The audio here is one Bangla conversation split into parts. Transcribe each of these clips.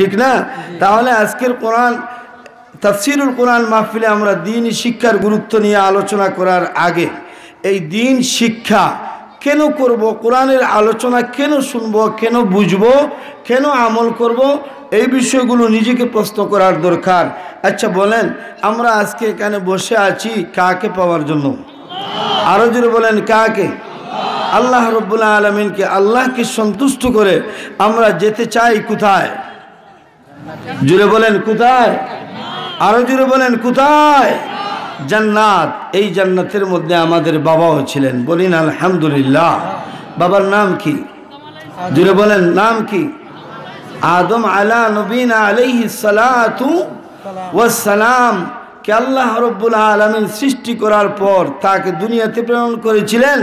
ঠিক না? তাহলে আজকের কোরআন তাফসীরুল কোরআন মাহফিলে আমরা দ্বীন শিক্ষার গুরুত্ব নিয়ে আলোচনা করার আগে এই দ্বীন শিক্ষা কেন করব, কোরআনের আলোচনা কেন শুনব, কেন বুঝব, কেন আমল করব, এই বিষয়গুলো নিজেকে প্রশ্ন করার দরকার। আচ্ছা বলেন, আমরা আজকে এখানে বসে আছি কাকে পাওয়ার জন্য? আরো জোরে বলেন, কাকে? আল্লাহ রাব্বুল আলামিনকে, আল্লাহকে সন্তুষ্ট করে আমরা যেতে চাই কোথায়? জোরে বলেন কোথায়? আরো জোরে বলেন কোথায়? জান্নাত। এই জান্নাতের মধ্যে আমাদের বাবাও ছিলেন, বলিন আলহামদুলিল্লাহ। বাবার নাম কি? জোরে বলেন, নাম কি? আদম আলা নবীনা আলাইহিস সালাতু ওয়াস সালাম কে আল্লাহ রাব্বুল আলামিন সৃষ্টি করার পর তাকে দুনিয়াতে প্রেরণ করেছিলেন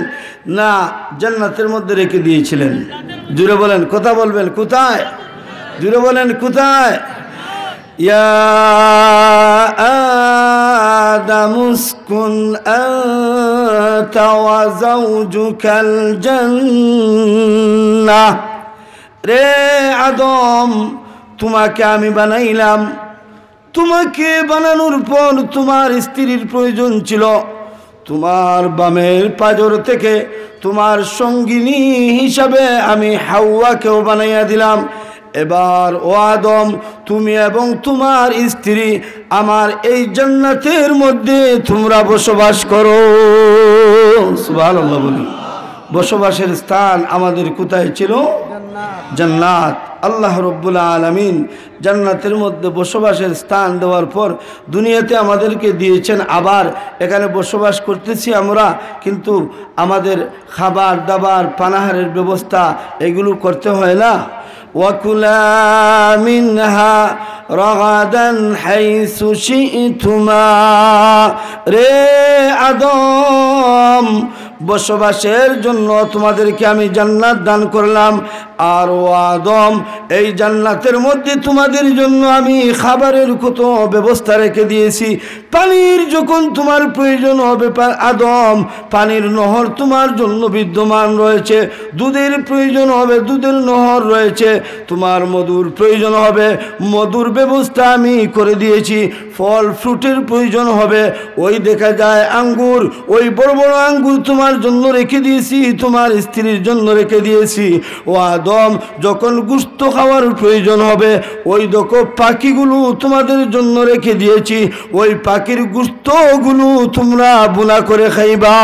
না জান্নাতের মধ্যে রেখে দিয়েছিলেন? জোরে বলেন, কথা বলবেন কোথায়? জোরে বলেন কোথায়? ইয়া আদম উসকুন আনতা ওয়া যাওজুকাল জান্নাহ। রে আদম, তোমাকে আমি বানাইলাম, তোমাকে বানানোর পর তোমার স্ত্রীর প্রয়োজন ছিল, তোমার বামের পাজর থেকে তোমার সঙ্গিনী হিসাবে আমি হাওয়াকেও বানাইয়া দিলাম। এবার ও আদম, তুমি এবং তোমার স্ত্রী আমার এই জান্নাতের মধ্যে তোমরা বসবাস করো। সুবহানাল্লাহ বলি। বসবাসের স্থান আমাদের কোথায় ছিল? জান্নাত। আল্লাহ রাব্বুল আলামিন জান্নাতের মধ্যে বসবাসের স্থান দেওয়ার পর দুনিয়াতে আমাদেরকে দিয়েছেন, আবার এখানে বসবাস করতেছি আমরা, কিন্তু আমাদের খাবার দাবার পানাহারের ব্যবস্থা এগুলো করতে হয় না? وَكُلَا مِنْهَا رَغَدًا حَيْثُ شِئْتُمَا। রে আদম, বসবাসের জন্য তোমাদেরকে আমি জান্নাত দান করলাম, আর ও আদম, এই জান্নাতের মধ্যে তোমাদের জন্য আমি খাবারের কত ব্যবস্থা রেখে দিয়েছি। পানির যখন তোমার প্রয়োজন হবে আদম, পানির নহর তোমার জন্য বিদ্যমান রয়েছে। দুধের প্রয়োজন হবে, দুধের নহর রয়েছে। তোমার মধুর প্রয়োজন হবে, মধুর ব্যবস্থা আমি করে দিয়েছি। ফল ফ্রুটের প্রয়োজন হবে, ওই দেখা যায় আঙ্গুর, ওই বড় বড় আঙ্গুর তোমার জন্য রেখে দিয়েছি, তোমার স্ত্রীর জন্য রেখে দিয়েছি। ও আদম, যখন গোশত খাওয়ার প্রয়োজন হবে, ওই দেখো পাখিগুলো তোমাদের জন্য রেখে দিয়েছি, ওই পাখির গোশতগুলো তোমরা বুনা করে খাইবা।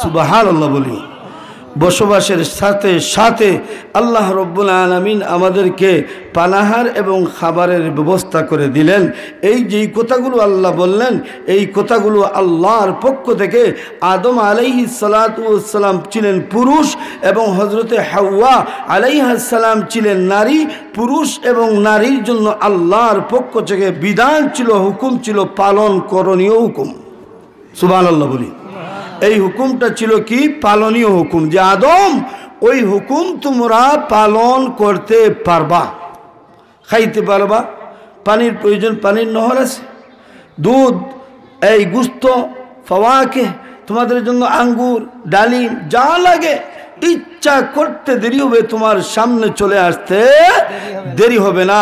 সুবহানাল্লাহ বলি। বসবাসের সাথে সাথে আল্লাহ রাব্বুল আলামিন আমাদেরকে পানাহার এবং খাবারের ব্যবস্থা করে দিলেন। এই যেই কথাগুলো আল্লাহ বললেন, এই কথাগুলো আল্লাহর পক্ষ থেকে। আদম আলাইহিস সালাতু ওয়াস সালাম ছিলেন পুরুষ এবং হযরতে হাওয়া আলাইহাস সালাম ছিলেন নারী। পুরুষ এবং নারীর জন্য আল্লাহর পক্ষ থেকে বিধান ছিল, হুকুম ছিল, পালন করণীয় হুকুম। সুবহানাল্লাহ বলি। এই হুকুমটা ছিল কি? পালনীয় হুকুম, যে আদম ওই হুকুম তোমরা পালন করতে পারবা, খাইতে পারবা। পানির প্রয়োজন, পানির নহর আছে, দুধ, এই গোশত, ফাওয়াকে, তোমাদের জন্য আঙ্গুর, ডালিম, যা লাগে ইচ্ছা করতে দেরি হবে, তোমার সামনে চলে আসতে দেরি হবে না।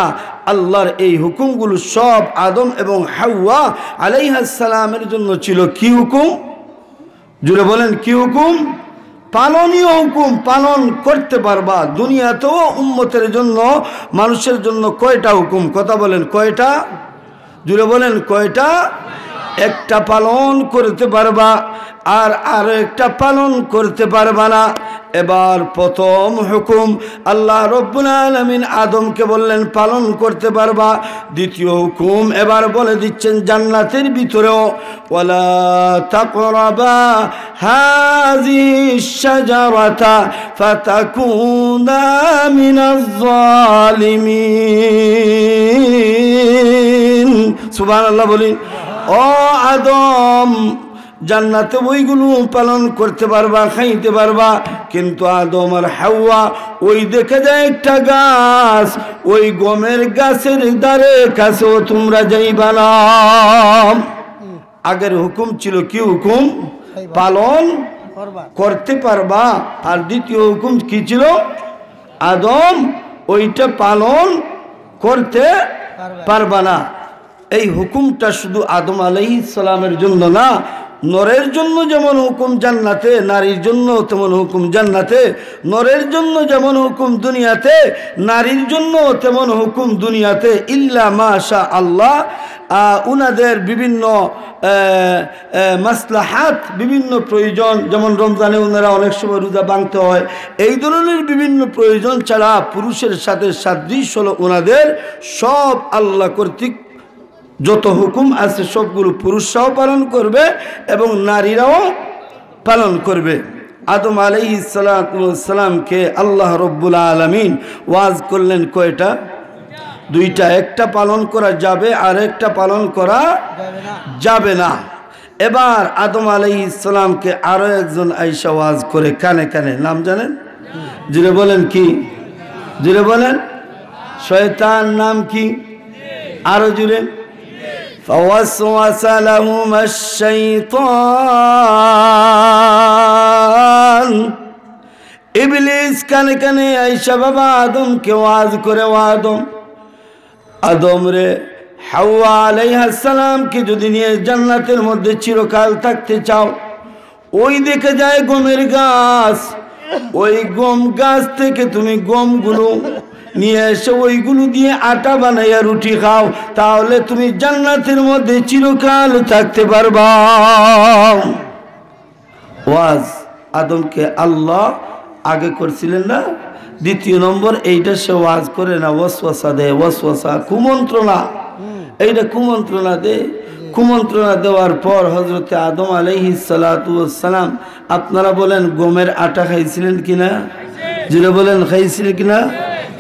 আল্লাহর এই হুকুমগুলো সব আদম এবং হাওয়া আলাইহিস সালামের জন্য ছিল কি হুকুম? জুড়ে বলেন কি হুকুম? পালনীয় হুকুম, পালন করতে পারবা। দুনিয়াতেও উম্মতের জন্য, মানুষের জন্য কয়টা হুকুম? কথা বলেন কয়টা? জুড়ে বলেন কয়টা? একটা পালন করতে পারবা, আর একটা পালন করতে পারবা না। এবার প্রথম হুকুম আল্লাহ রাব্বুল আলামিন আদমকে বললেন পালন করতে পারবা। দ্বিতীয় হুকুম এবার বলে দিচ্ছেন জান্নাতের ভিতরেও, ওয়ালা তাকরাবা হাযিহিশ শাজারাতা ফাতাকুনা মিনাজ জালিমিন। সুবহানাল্লাহ বলেন। ও আদম, জান্নাতে ওইগুলো পালন করতে পারবা, খাইতে পারবা, কিন্তু আদম আর হাওয়া ওই দেখা যায় একটা গাছ, ওই গমের গাছের দ্বারে কাছেও তোমরা যাইবা না। আগের হুকুম ছিল কি হুকুম? পালন করতে পারবা। আর দ্বিতীয় হুকুম কি ছিল? আদম ওইটা পালন করতে পারবা না। এই হুকুমটা শুধু আদম আলাইহিস সালামের জন্য না, নরের জন্য যেমন হুকুম জান্নাতে, নারীর জন্য তেমন হুকুম জান্নাতে। নরের জন্য যেমন হুকুম দুনিয়াতে, নারীর জন্য তেমন হুকুম দুনিয়াতে। ইল্লা মাশা আল্লাহ, উনাদের বিভিন্ন মাসলাহাত, বিভিন্ন প্রয়োজন, যেমন রমজানে ওনারা অনেক সময় রোজা ভাঙতে হয়, এই ধরনের বিভিন্ন প্রয়োজন ছাড়া পুরুষের সাথে সাদৃশ্য হলো ওনাদের সব আল্লাহ কর্তৃক যত হুকুম আছে সবগুলো পুরুষরাও পালন করবে এবং নারীরাও পালন করবে। আদম আলাইহিস সালামকে আল্লাহ রব্বুল আলামিন ওয়াজ করলেন কয়টা? দুইটা। একটা পালন করা যাবে আর একটা পালন করা যাবে না। এবার আদম আলাইহিস সালামকে আরো একজন আয়েশা ওয়াজ করে কানে কানে, নাম জানেন? জুড়ে বলেন কি? জুড়ে বলেন। শয়তান নাম কি? আরো জুড়ে। فوسوس لهما الشيطان, ইবলিস কানে কানে আয়েশা বাবা আদমকে ওয়াজ করে, আদম রে, হাওয়া আলাইহিস সালামকে যদি নিয়ে জান্নাতের মধ্যে চিরকাল থাকতে চাও, ওই দেখে যায় গমের গাছ, ওই গম গাছ থেকে তুমি গমগুলো নিয়ে এসে ওইগুলো দিয়ে আটা বানাইয়া রুটি খাও, তাহলে তুমি জান্নাতের মধ্যে চিরকাল থাকতে পারবা। ওয়াজ আদমকে আল্লাহ আগে করছিলেন না? দ্বিতীয় নম্বর এইটা সে ওয়াজ করে না, ওয়াসওয়াসা দেয়, ওয়াসওয়াসা কুমন্ত্রণা, এইটা কুমন্ত্রণা দেয়। কুমন্ত্রণা দেওয়ার পর হযরতে আদম আলাইহিস সালাতু ওয়াস সালাম, আপনারা বলেন গমের আটা খাইছিলেন কিনা? জুড়ে বলেন খাইছিলেন কিনা?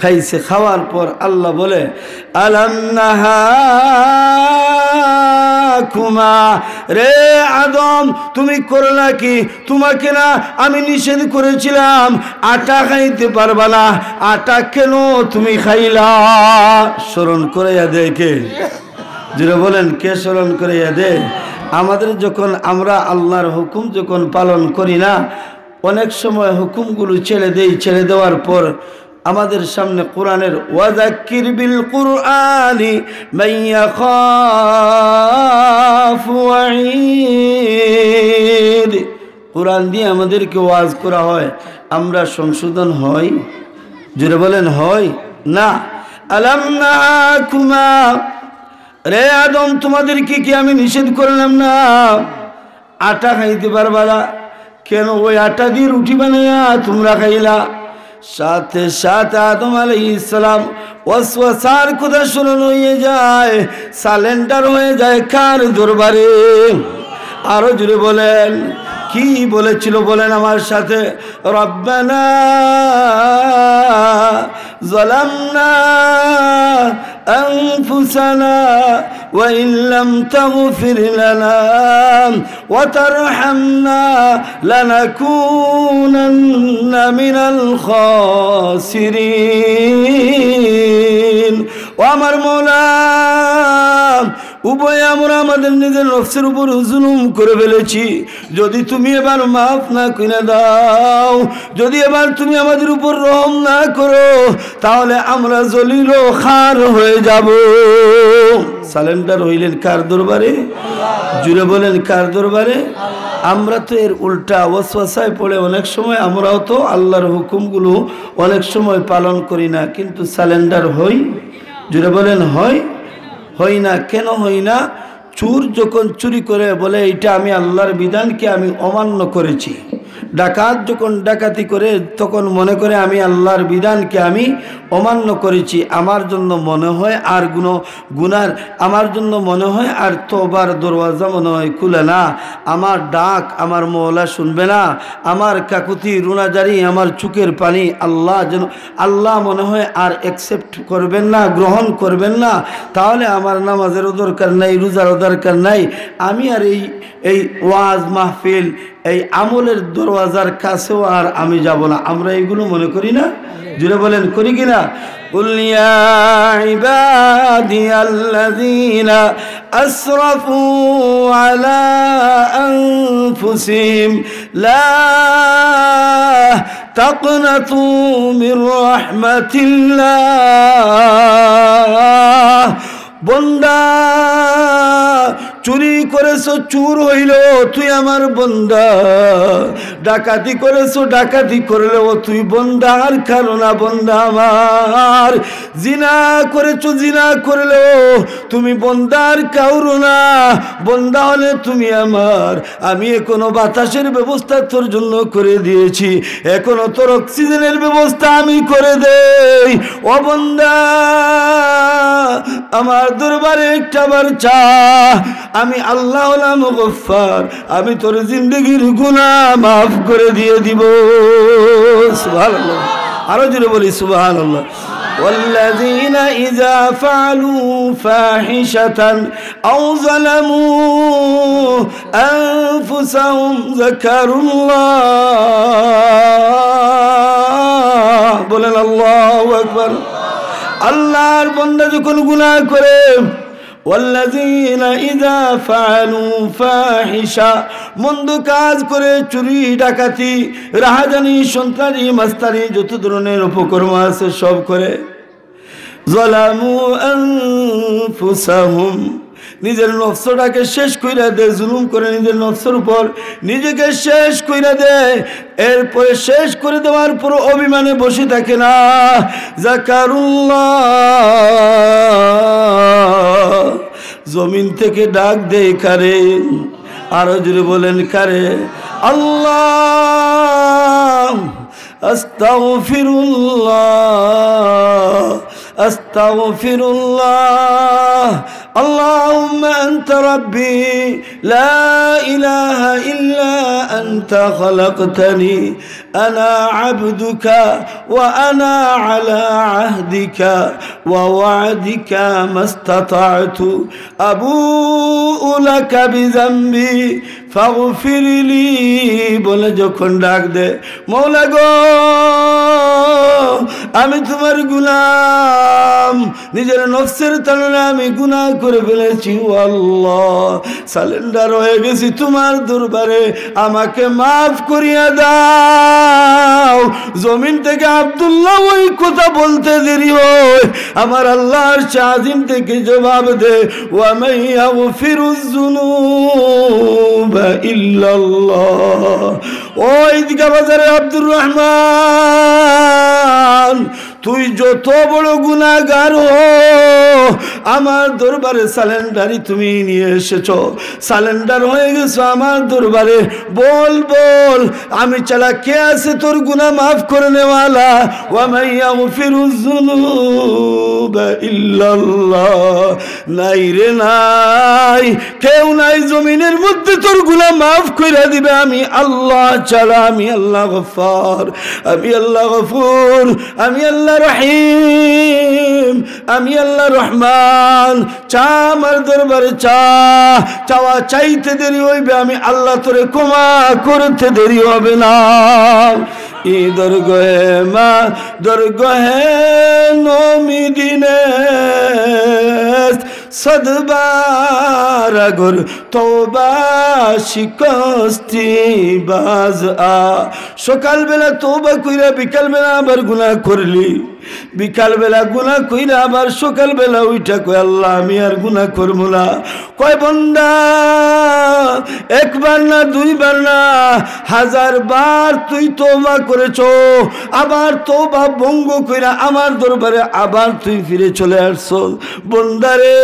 খাইছে। খাওয়ার পর আল্লাহ বলে, আলাম নাহাকুমা, রে আদম তুমি করলা কি? তোমাকে না আমি নিষেধ করেছিলাম আটা খাইতে পারবা না, আটা কেন তুমি খাইলা? স্মরণ করাইয়া দে কে? যেটা বলেন কে স্মরণ করাইয়া দে? আমাদের যখন আমরা আল্লাহর হুকুম যখন পালন করি না, অনেক সময় হুকুমগুলো ছেড়ে দেই, ছেড়ে দেওয়ার পর আমাদের সামনে কোরআনের ওয়াযাক্কির বিল কুরআনি মান ইয়াখাফু ওয়াঈদ, কোরআন দিয়ে আমাদেরকে ওয়াজ করা হয়, আমরা সংশোধন হই? জোরে বলেন হয় না? আলাম নাকুমা, রে আদম তোমাদেরকে কি আমি নিষেধ করলাম না আটা খাইতে পারবা না? কেন ওই আটা দিয়ে রুটি বানাইয়া তোমরা খাইলা? সাথে সাথে আদম আলাইহিস সালাম ওয়াসওয়াসার কথা শুরু হয়ে যায়, সালেন্ডার হয়ে যায় কার দরবারে? আরো জুড়ে বলেন কি বলেছিল? বলেন আমার সাথে, রব্বানা যালামনা আনফুসানা ওয়া ইন লাম তাগফির লানা ওয়া তারহামনা লানাকুনান্না মিনাল খাসিরিন। ও আমার মওলা, উভয় আমরা আমাদের নিজের নফসের উপর জুলুম করে ফেলেছি, যদি তুমি এবার মাফ না করে দাও, যদি এবার তুমি আমাদের উপর রহম না করো, তাহলে আমরা জলিল ও খার হয়ে যাব। সালেন্ডার হইলেন কার দরবারে? জুড়ে বলেন কার দরবারে? আমরা তো এর উল্টা ওয়াসওয়াসায় পড়ে অনেক সময় আমরাও তো আল্লাহর হুকুমগুলো অনেক সময় পালন করি না, কিন্তু সালেন্ডার হই? জুড়ে বলেন হয়? হই না। কেন হই না? চোর যখন চুরি করে বলে এটা আমি আল্লাহর বিধানকে আমি অমান্য করেছি, ডাকাত যখন ডাকাতি করে তখন মনে করে আমি আল্লাহর বিধানকে আমি অমান্য করেছি, আমার জন্য মনে হয় আর গুনার আমার জন্য মনে হয় আর তওবার দরওয়াজা মনে হয় খুলে না, আমার ডাক আমার মওলা শুনবে না, আমার কাকুতি রুনাজারি আমার চোখের পানি আল্লাহ মনে হয় আর অ্যাকসেপ্ট করবেন না, গ্রহণ করবেন না, তাহলে আমার নামাজেরও দরকার নাই, রোজারও দরকার নাই, আমি আর এই ওয়াজ মাহফিল এই আমলের দরওয়াজার কাছেও আর আমি যাব না। আমরা এইগুলো মনে করি না? জুড়ে বলেন করি কিনা? قل يا عبادي الذين أسرفوا على أنفسهم لا تقنطوا من رحمة الله করেছো চুর হইল তুই আমার বন্দা, ডাকাতি করেছো ডাকাতি করলেও তুই বন্দা আর কারো না বন্দা আমার, জিনা করেছো জিনা করলেও তুমি বন্দার কাউরো না, বন্দা হলে তুমি আমার। আমি এখনো বাতাসের ব্যবস্থা তোর জন্য করে দিয়েছি, এখনো তোর অক্সিজেনের ব্যবস্থা আমি করে দেই। ও বন্দা আমার দরবারে একটাবার চা, আমি আল্লাহ হলাম গফফার, আমি তোর জিন্দগির গুনাহ মাফ করে দিয়ে দিব। সুবহানাল্লাহ, আরো জোরে বলি সুবহানাল্লাহ। والذين إذا فعلوا فاحشة أو ظلموا أنفسهم ذكروا الله বলেন আল্লাহু আকবার। আল্লাহর বান্দা যখন গুনাহ করে, والذين إذا فعلوا فاحشة মন্দ কাজ করে, চুরি ডাকাতি রাহাজানি সন্ত্রাসী মাস্তানি যত ধরনের উপকর্ম আছে সব করে, যালামু আনফুসাহুম নিজের নফসটাকে শেষ কইরা দেয়, জুলুম করে নিজের নফসের উপর নিজেকে শেষ কইরা দেয়, এরপরে শেষ করে দেওয়ার পর অভিমানে বসে থাকে না, যাকারুল্লাহ জমিন থেকে ডাক দেয় কারে, আরো জোরে বলেন কারে, আল্লাহ আস্তাগফিরুল্লাহ আস্তাগফিরুল্লাহ اللهم أنت ربي لا إله إلا أنت خلقتني أنا عبدك وأنا على عهدك ووعدك ما استطعت أبوء لك بذنبي فاغفر لي বলে যখন ডাক দে, মওলা গো আমি তোমার গোলাম, নিজের নফসের টানে আমি গুনাহ করে ফেলেছি, ও আল্লাহ সারেন্ডার হয়ে গেছি তোমার দরবারে, আমাকে মাফ করিয়া দাও। জমিন থেকে আব্দুল্লাহ ওই কথা বলতে দেরি হয়, আমার আল্লাহর শাহিম থেকে জবাব দে, ওয়া মান ইয়াগফিরুয যুনুবা ইল্লাল্লাহ। ওই দিকে বাজারে আব্দুর রহমান, তুই যত বড় গুনাহগার হো আমার দরবারে সালেন্ডারি তুমি নিয়ে এসেছো, সালেন্ডার হয়ে গেছো আমার দরবারে, বল বল আমি ছাড়া কে আছে তোর গুনাহ মাফ করে নেওয়ালা? ওয়া মান ইয়াগফিরুয যুনুবা ইল্লাল্লাহ, নাই রে নাই, কেউ নাই জমিনের মধ্যে তোর গুনাহ মাফ করে দিবে আমি আল্লাহ ছাড়া। আমি আল্লাহ গফফার, আমি আল্লাহ গফুর, আমি আল্লাহ রহিম, আমি আল্লাহ রহমান। চা আমার দরবারে চা, চাওয়া চাইতে দেরি হইবে, আমি আল্লাহ তোরে ক্ষমা করতে দেরি হবে না। ই দরগহে মা দরগহে নমি দিনে সদবার আগর তওবা শিকস্তি বাজ আ। সকালবেলা তওবা কইরা বিকালবেলা আবার গুনাহ করলি, বিকালবেলা গুনাহ কইরা আবার সকালবেলা উইঠা কই আল্লাহ আমি আর গুনাহ করব না। কয় বান্দা একবার না দুইবার না 1000 বার তুই তওবা করেছো, আবার তওবা ভঙ্গ কইরা আমার দরবারে আবার তুই ফিরে চলে আসছো। বান্দারে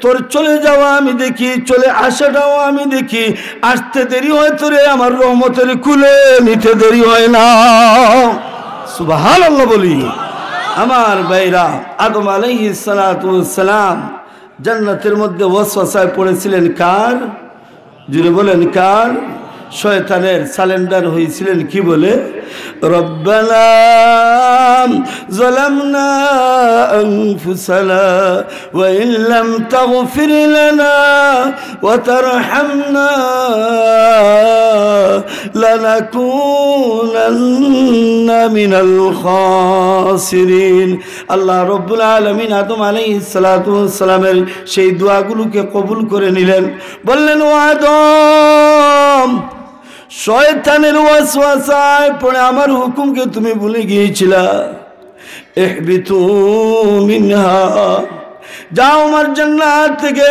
তোর চলে যাওয়া আমি দেখি, চলে আসাটাও আমি দেখি, আসতে দেরি হয় তোরে আমার রহমতের কুলে নিতে দেরি হয় না। সুবহানাল্লাহ বলি। আমার ভাইরা, আদম আলাইহিস সালাতু ওয়াস সালাম জান্নাতের মধ্যে ওয়াসওয়াসায় পড়েছিলেন কার? জুড়ে বলেন কার? শয়তানের। সালেন্ডার হয়েছিলেন কি বলে? রব্বানা যালামনা আনফুসানা ওয়া ইল্লাম তাগফির লানা ওয়া তারহামনা লানাকুনান্না মিনাল খাসিরিন। আল্লাহ রাব্বুল আলামিন আদম আলাইহিস সালাতু ওয়াস সালামের সেই দোয়াগুলোকে কবুল করে নিলেন। বললেন, ও আদম, শয়তানের ওয়াসওয়াসায় পড়ে আমার হুকুমকে তুমি ভুলে গিয়েছিলা। ইহবিতু মিনহা, যাও আমার জান্নাত থেকে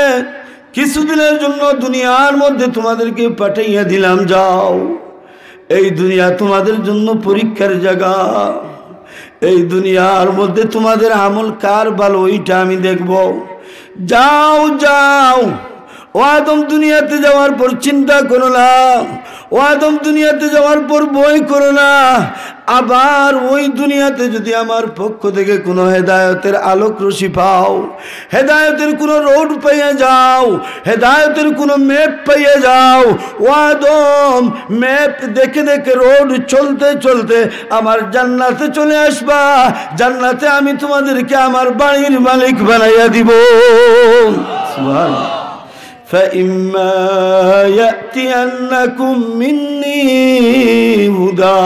কিছুদিনের জন্য দুনিয়ার মধ্যে তোমাদেরকে পাঠাইয়া দিলাম, যাও। এই দুনিয়া তোমাদের জন্য পরীক্ষার জায়গা। এই দুনিয়ার মধ্যে তোমাদের আমল কার ভালো ওইটা আমি দেখব। যাও যাও। ও আদম, দুনিয়াতে যাওয়ার পর চিন্তা করো না। ও আদম, দুনিয়াতে যাওয়ার পর ভয় করো না। আবার ওই দুনিয়াতে যদি আমার পক্ষ থেকে কোনো হেদায়েতের আলোক রশি পাও, হেদায়েতের কোনো রোড পাইয়া যাও, হেদায়েতের কোনো ম্যাপ পাইয়া যাও, ও আদম, ম্যাপ দেখে দেখে রোড চলতে চলতে আমার জান্নাতে চলে আসবা। জান্নাতে আমি তোমাদেরকে আমার বাড়ির মালিক বানাইয়া দিব। সুবহানাল্লাহ। فإما يأتينكم مني هدى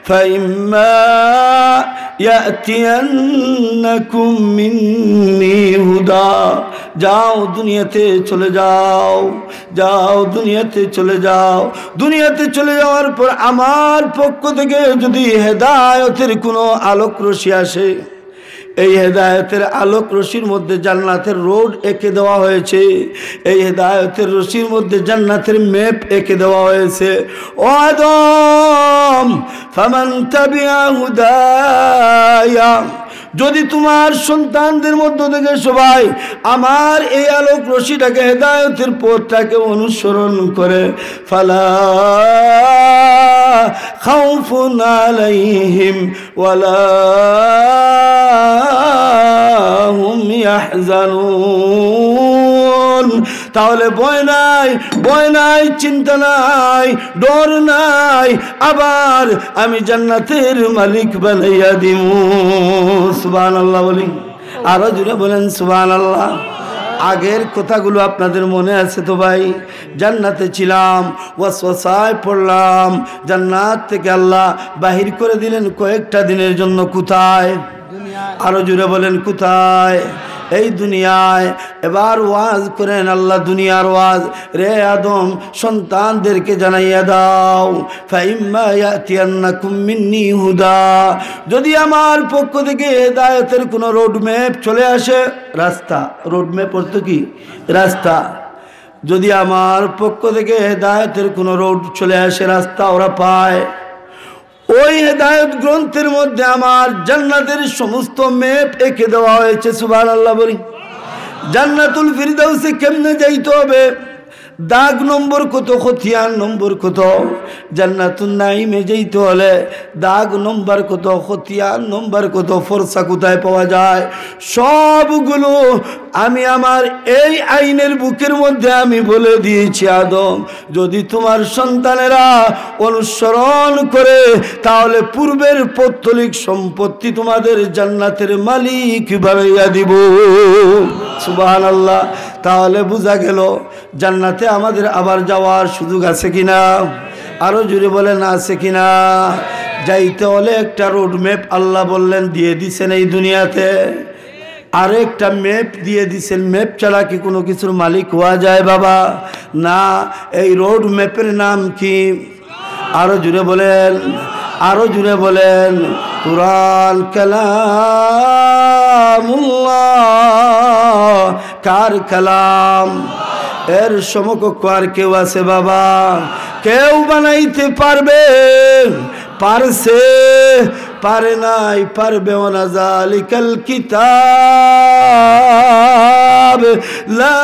فإما يأتينكم مني هدى যাও দুনিয়াতে চলে যাও, যাও দুনিয়াতে চলে যাও। দুনিয়াতে চলে যাওয়ার পর আমার পক্ষ থেকে যদি হেদায়েতের কোনো আলোক রশি আসে, এই হেদায়েতের আলোক রশির মধ্যে জান্নাতের রোড এঁকে দেওয়া হয়েছে। এই হেদায়েতের রশির মধ্যে জান্নাতের ম্যাপ এঁকে দেওয়া হয়েছে। ও আদম, ফামান তাবিআ হুদায়া, যদি তোমার সন্তানদের মধ্য থেকে সবাই আমার এই আলোক রশিটাকে, হেদায়েতের পথটাকে অনুসরণ করে, ফালা খাউফুন আলাইহিম ওয়ালা হুম ইয়াহজানুন, তাহলে ভয় নাই, ভয় নাই, চিন্তা নাই, ডর নাই, আবার আমি জান্নাতের মালিক বানাইয়া দিমু। সুবহানাল্লাহ বলি, আরো জুড়ে বলেন সুবহানাল্লাহ। আগের কথাগুলো আপনাদের মনে আছে তো ভাই? জান্নাতে ছিলাম, ওয়াসওয়াসায় পড়লাম, জান্নাত থেকে আল্লাহ বাহির করে দিলেন কয়েকটা দিনের জন্য। কোথায়? আরো জুড়ে বলেন কোথায়? এই দুনিয়ায়। এবার ওয়াজ করেন আল্লাহ, দুনিয়ার ওয়াজ। রে আদম, সন্তানদেরকে জানাইয়া দাও, ফাইম্মা ইয়াতিয়ান্নাকুম মিন্নি হুদা, যদি আমার পক্ষ থেকে হেদায়েতের কোনো রোড ম্যাপ চলে আসে, রাস্তা, রোড ম্যাপ অর্থ কি? রাস্তা। যদি আমার পক্ষ থেকে হেদায়েতের কোনো রোড চলে আসে, রাস্তা ওরা পায়, ওই হেদায়েত গ্রন্থের মধ্যে আমার জান্নাতের সমস্ত ম্যাপ এঁকে দেওয়া হয়েছে। সুবহানাল্লাহ বলি। জান্নাতুল ফিরদাউসে কেমনে যাইতে হবে, দাগ নম্বর কত, খতিয়ান নম্বর কত। জান্নাতুন নাইমে যাইতে হলে দাগ নম্বর কত, খতিয়ান নম্বর কত, ফরসা কোথায় পাওয়া যায়, সবগুলো আমি আমার এই আইনের বুকের মধ্যে আমি বলে দিয়েছি। আদম, যদি তোমার সন্তানেরা অনুসরণ করে, তাহলে পূর্বের পৌত্তলিক সম্পত্তি তোমাদের জান্নাতের মালিক বানাইয়া দিব। সুবহানাল্লাহ। তাহলে বোঝা গেল জান্নাতে আমাদের আবার যাওয়ার সুযোগ আছে কিনা? আরো জুড়ে বলেন আছে কিনা? যাইতে হলে একটা রোড ম্যাপ আল্লাহ বললেন দিয়ে দিছেন এই দুনিয়াতে, আর একটা ম্যাপ দিয়ে দিছেন। ম্যাপ ছাড়া কি কোনো কিছুর মালিক হওয়া যায় বাবা? না। এই রোড ম্যাপের নাম কি? আরো জুড়ে বলেন, আরো জুড়ে বলেন, কুরআন কালামুল্লাহ। কার কালাম? এর সমকক্ষ আর কেউ আছে বাবা? কেউ বানাইতে পারবে? পারছে? পারে নাই, পারবে না। যালিকাল কিতাব লা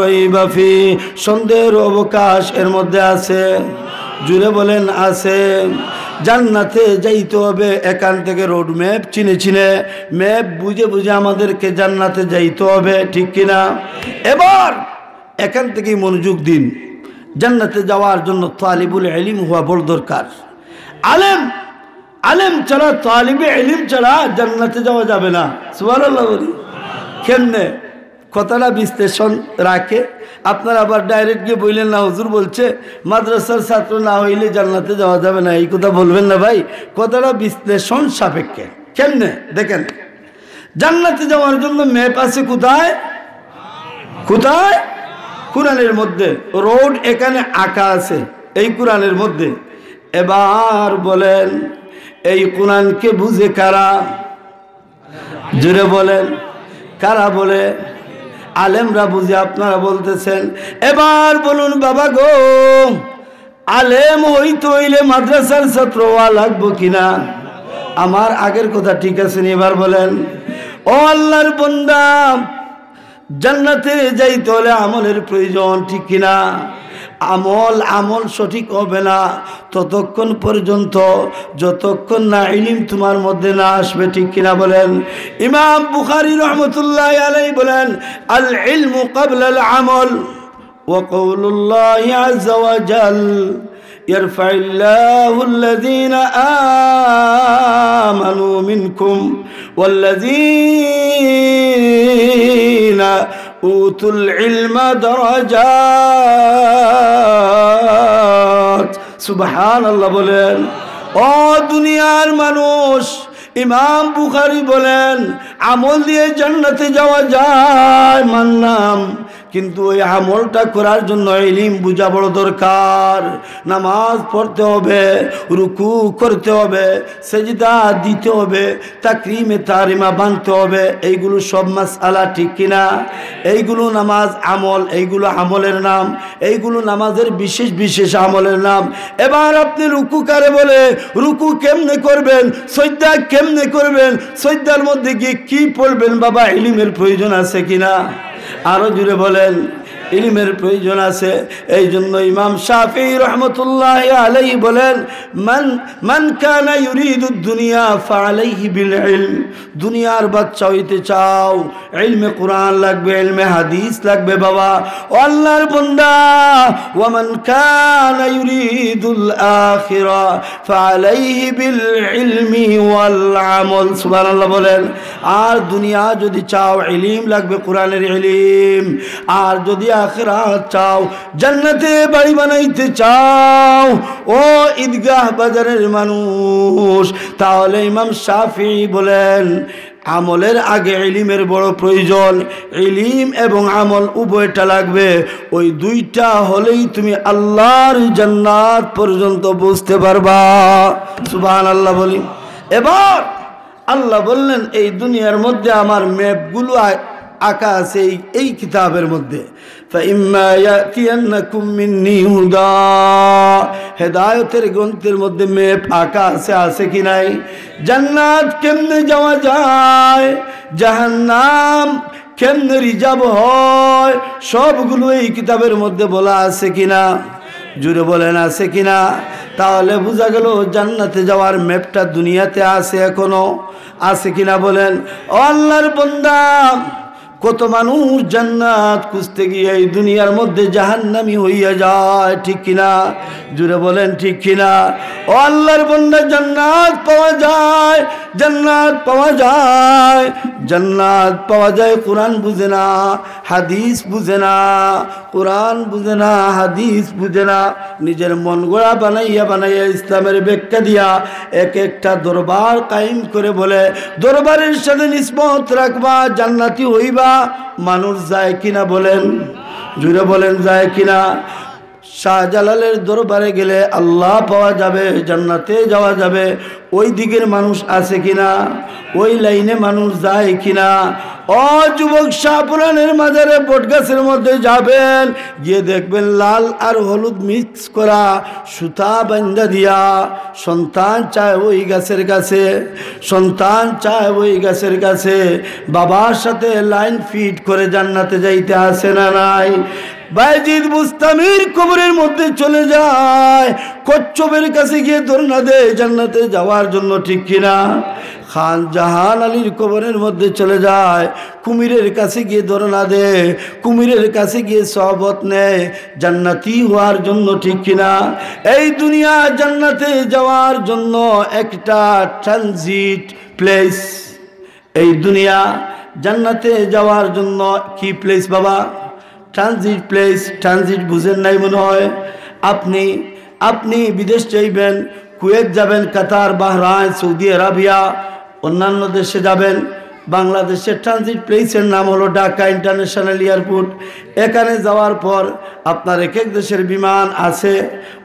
রাইবা ফি, সন্দেহের অবকাশ এর মধ্যে আছে। জুড়ে বলেন আছে। জান্নাতে যাইতে হবে এখান থেকে রোড ম্যাপ চিনে চিনে, ম্যাপ বুঝে বুঝে আমাদেরকে জান্নাতে যাইতে হবে, ঠিক কিনা? এবার এখান থেকেই মনোযোগ দিন। জান্নাতে যাওয়ার জন্য তালিবুল ইলম হওয়া বড় দরকার। আলেম, আলেম ছাড়া, তালিবে ইলম ছাড়া জান্নাতে যাওয়া যাবে না। সুবহানাল্লাহ বলি। কেমনে? কথাটা বিশ্লেষণ রাখে। আপনারা আবার ডাইরেক্ট গিয়ে বললেন না, হুজুর বলছে মাদ্রাসার ছাত্র না হইলে জান্নাতে যাওয়া যাবে না, এই কথা বলবেন না ভাই। কথাটা বিশ্লেষণ সাপেক্ষে। কেমনে? দেখেন, জান্নাতে যাওয়ার জন্য ম্যাপ আছে কোথায়? কোথায়? কুরআনের মধ্যে। রোড এখানে আঁকা আছে এই কুরআনের মধ্যে। এবার বলেন, এই কুরআনকে বুঝে কারা? জুড়ে বলেন, কারা বলে? আলেমরা বুঝে আপনারা বলতেছেন। এবার বলুন বাবা গো, আলেম হইতে হইলে মাদ্রাসার ছাত্র হওয়া লাগবো কিনা? আমার আগের কথা ঠিক আছে, এবার বলেন। ও আল্লাহর বান্দা, জান্নাতে যাইতে হলে আমলের প্রয়োজন, ঠিক কিনা? আমল সঠিক হবে না ততক্ষণ পর্যন্ত যতক্ষণ না ইলম তোমার মধ্যে না আসবে, ঠিক কিনা বলেন? ইমাম বুখারী রাহমাতুল্লাহি আলাইহি বলেন, আল ইলমু ক্বাবলা আল আমল ওয়া কাউলুল্লাহি আযজা ওয়া জাল ইয়ারফা'ুল্লাহু আল্লাযীনা আমানু মিনকুম ওয়াল্লাযীনা উতুল ইলমা দারাজাত। সুবহানাল্লাহ বলেন। ও দুনিয়ার মানুষ, ইমাম বুখারী বলেন আমল দিয়ে জান্নাতে যাওয়া যায় মানলাম, কিন্তু ওই আমলটা করার জন্য ইলম বুঝা বড় দরকার। নামাজ পড়তে হবে, রুকু করতে হবে, সেজদা দিতে হবে, তাকরিমে তারিমা বানতে হবে, এইগুলো সব মাসআলা, ঠিক কিনা? এইগুলো নামাজ আমল, এইগুলো আমলের নাম, এইগুলো নামাজের বিশেষ বিশেষ আমলের নাম। এবার আপনি রুকু কারে বলে, রুকু কেমনে করবেন, সজদা কেমনে করবেন, সজদার মধ্যে গিয়ে কি পড়বেন, বাবা ইলমের প্রয়োজন আছে কিনা? আরো জুড়ে বলেন, ইলমের প্রয়োজন আছে। এই জন্য ইমাম শাফিঈ রাহমাতুল্লাহি আলাইহি বলেন, মান কানা ইউরিদু দুনিয়া ফাআলাইহি বিল ইলম। দুনিয়ার বাচ্চা হইতে চাও, ইলমে কোরআন লাগবে, ইলমে হাদিস লাগবে বাবা। ও আল্লাহর বান্দা, ওয়া মান কানা ইউরিদুল আখিরা ফাআলাইহি বিল ইলমি ওয়াল আমল। সুবহানাল্লাহ বলেন। আর দুনিয়া যদি চাও, ইলম লাগবে, কোরআনের ইলম। আর যদি আখিরাত চাও, জান্নাতে বাড়ি বানাইতে চাও, ও ঈদগাহ বাজারের মানুষ, তাহলে ইমাম শাফিঈ বলেন আমলের আগে ইলমের বড় প্রয়োজন। ইলম এবং আমল উভয়টা লাগবে। ওই দুইটা হলেই তুমি আল্লাহর জান্নাত পর্যন্ত বুঝতে পারবা। সুবহানাল্লাহ বলি। এবার আল্লাহ বললেন, এই দুনিয়ার মধ্যে আমার ম্যাপগুলো আঁকা আছে এই কিতাবের মধ্যে। فَإِمَّا يَأْتِيَنَّكُم مِّنِّي هُدًى, হেদায়েতের গ্রন্থের মধ্যে ম্যাপ আঁকা আছে কি নাই? জান্নাত কেমনে যাওয়া যায়, জাহান্নাম কেমনে রিজার্ভ হয়, সবগুলো এই কিতাবের মধ্যে বলা আছে কিনা? জুড়ে বলেন আছে কিনা? তাহলে বোঝা গেল জান্নাতে যাওয়ার ম্যাপটা দুনিয়াতে আছে, এখনো আছে কিনা বলেন? ও আল্লাহর বান্দা, কত মানুষ জান্নাত খুঁজতে গিয়ে এই দুনিয়ার মধ্যে জাহান্নামী হইয়া যায়, ঠিক কিনা? জুড়ে বলেন ঠিক কিনা? ও আল্লাহর বান্দা, জান্নাত পাওয়া যায়, জান্নাত পাওয়া যায়, জান্নাত পাওয়া যায়। কোরআন বুঝে না, হাদিস বুঝে না, কোরআন বুঝে না, হাদিস বুঝে না, নিজের মন গড়া বানাইয়া ইসলামের ব্যাখ্যা দিয়া এক একটা দরবার কায়েম করে বলে দরবারের সাথে নিসবত রাখবা, জান্নাতি হইবা। মানুষ যায় কিনা বলেন? জুড়ে বলেন যায় কিনা? শাহজালালের দরবারে গেলে আল্লাহ পাওয়া যাবে, জান্নাতে যাওয়া যাবে। ওই দিকের মানুষ আছে কিনা? ওই লাইনে মানুষ যায় কিনা? ও যুবক, শাহপুরানের মাজারে বটগাছের মধ্যে যাবেন, গিয়ে দেখবেন লাল আর হলুদ মিক্স করা সুতা বান্ধা দিয়া সন্তান চায় ওই গাছের কাছে, সন্তান চায় ওই গাছের কাছে। বাবার সাথে লাইন ফিট করে জান্নাতে যাইতে আসে না নাই? বায়েজিদ বুস্তামির কবরের মধ্যে চলে যায়, কচ্ছপের কাছে গিয়ে ধর্ণা দেয় জান্নাতে যাওয়ার জন্য, ঠিক কিনা? খান জাহান আলীর কবরের মধ্যে চলে যায়, কুমিরের কাছে গিয়ে ধর্ণা দেয়, কুমিরের কাছে গিয়ে সহবত নেয় জান্নাতি হওয়ার জন্য, ঠিক কিনা? এই দুনিয়া জান্নাতে যাওয়ার জন্য একটা ট্রানজিট প্লেস। এই দুনিয়া জান্নাতে যাওয়ার জন্য কি প্লেস বাবা? Transit place. ট্রানজিট বুঝেন নাই মনে হয়? আপনি বিদেশ যাইবেন, কুয়েত যাবেন, কাতার, বাহরাইন, সৌদি আরবিয়া, অন্যান্য দেশে যাবেন, বাংলাদেশের ট্রানজিট প্লেসের নাম হলো ঢাকা ইন্টারন্যাশনাল এয়ারপোর্ট। এখানে যাওয়ার পর আপনার এক এক দেশের বিমান আছে,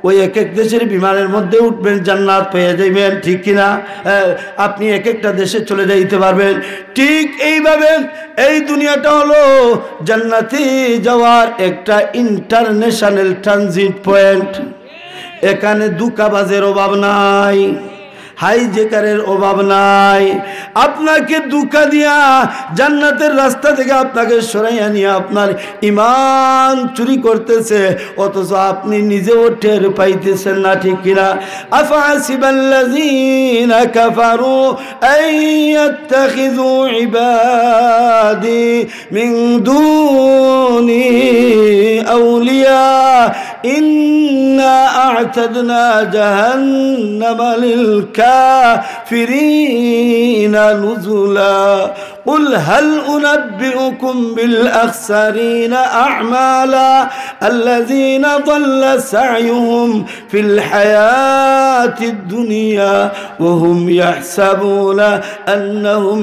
ওই এক এক দেশের বিমানের মধ্যে উঠবেন, জান্নাত পেয়ে যাইবেন, ঠিক কিনা? আপনি এক একটা দেশে চলে যাইতে পারবেন। ঠিক এইভাবে এই দুনিয়াটা হলো জান্নাতে যাওয়ার একটা ইন্টারন্যাশনাল ট্রানজিট পয়েন্ট। এখানে দুকাবাজের অভাব নাই, হাইজেকারের অভাব নাই। আপনাকে দুকা দিয়া জান্নাতের রাস্তা থেকে আপনাকে সরাইয়া নিয়ে আপনার ঈমান চুরি করতেছে, অথচ আপনি নিজেও টের পাইতেছেন না, ঠিক কিনা? আফাসিবাল্লাযীনা কাফারু আইয়াত্তাখিযু ইবাদি মিন দুনি আউলিয়া ইন্না আ'তাদনা জাহান্নামা লিল الكافرين نزلا قل هل أنبئكم بالأخسرين أعمالا الذين ضل سعيهم في الحياة الدنيا وهم يحسبون أنهم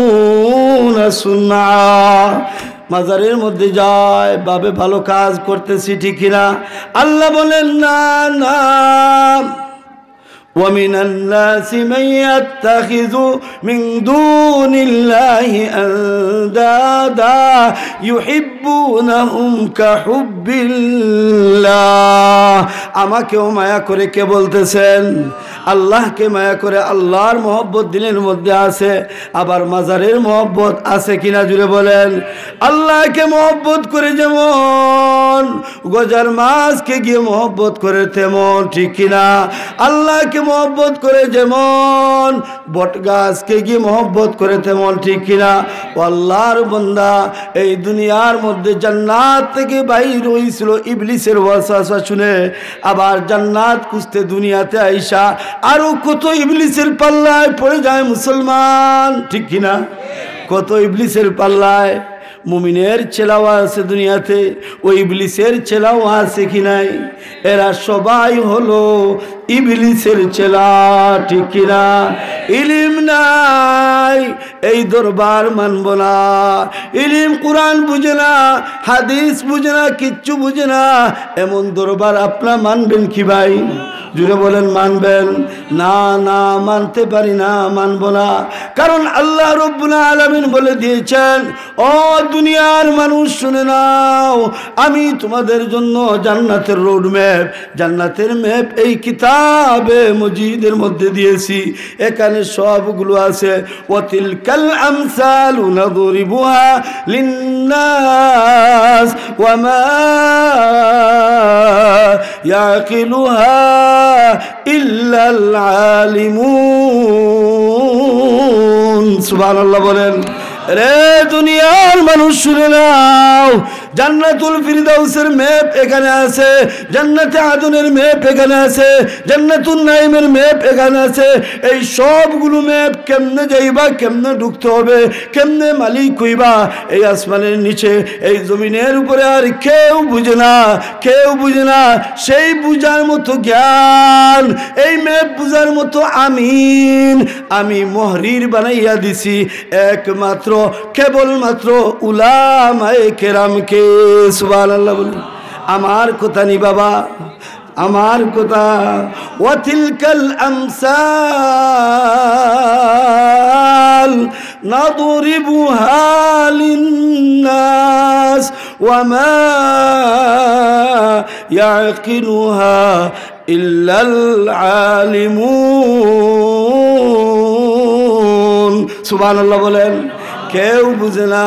يحسنون صنعا। মাজারের মধ্যে যায় বাবে ভালো কাজ করতেছি, ঠিক কিনা? আল্লাহ বলেন না না, ومن الناس من يتخذ من دون الله أندادا يحبونهم كحب الله। আমাকেও মায়া করে কে বলতেছেন? আল্লাহকে মায়া করে। আল্লাহর মহব্বত দিলের মধ্যে আছে, আবার মাজারের মহব্বত আছে কিনা জুড়ে বলেন? আল্লাহকে মহব্বত করে যেমন গজার মাছকে গিয়ে মহব্বত করে তেমন, ঠিক কিনা? আল্লাহকে মহব্বত করে যেমন বট গাছকে গিয়ে মহব্বত করে তেমন, ঠিক কিনা? ও আল্লাহর বান্দা, এই দুনিয়ার মধ্যে জান্নাত থেকে বাইর হইছিল ইবলিসের ওয়াসওয়াসা শুনে, আবার জান্নাত খুঁজতে দুনিয়াতে আইসা আরো কত ইবলিসের পাল্লায় পড়ে যায় মুসলমান, ঠিক কিনা? কত ইবলিসের পাল্লায়। মুমিনের ছেলাও আছে দুনিয়াতে, ওই ইবলিসের ছেলাও আছে কি নাই? এরা সবাই হলো ইবলিসের ছেলা, ঠিক কিনা? ইলিম নাই, এই দরবার মানব না। ইলিম কোরআন বুঝে না, হাদিস বুঝে না, কিচ্ছু বুঝে না, এমন দরবার আপনারা মানবেন কি ভাই? জুড়ে বলেন মানবেন? না না, মানতে পারি না, মানব না। কারণ আল্লাহ রাব্বুল আলামিন বলে দিয়েছেন, ও দুনিয়ার মানুষ শুনে নাও, আমি তোমাদের জন্য জান্নাতের রোড ম্যাপ, জান্নাতের ম্যাপ এই কিতাবে মজিদের মধ্যে দিয়েছি। এখানে সবগুলো আছে। ওয়াতিলকাল আমসালু নাদরিবুহা লিন্নাস ওয়া মা ইয়াকিলুহা ইল্লাল আলিমুন। সুবহানাল্লাহ বলেন। রে দুনিয়ার মানুষ শুনে নাও, জান্নাতুল ফিরদাউসের ম্যাপ এখানে আছে, জান্নাতে আদনের ম্যাপ এখানে আছে, জান্নাতুন নাইমের ম্যাপ এখানে আছে। এই সবগুলো ম্যাপ কেমনে যাইবা, কেমনে ঢুকতে হবে, কেমনে মালিক হইবা, এই আসমানের নিচে, এই জমিনের উপরে আর কেউ বুঝে না, কেউ বুঝে না। সেই বুঝার মতো জ্ঞান, এই ম্যাপ বুঝার মতো আমি মহরির বানাইয়া দিছি একমাত্র কেবলমাত্র উলামায়ে কেরামকে। সুবহানাল্লাহ বলুন। আমার কথা নি বাবা, আমার কথা। ওয়াতিলকাল আমসাল নাদরিবুহা লিন্নাস ওয়া মা ইয়াকিলুহা ইল্লাল আলিমুন। সুবহানাল্লাহ বলেন। কেউ বুঝে না,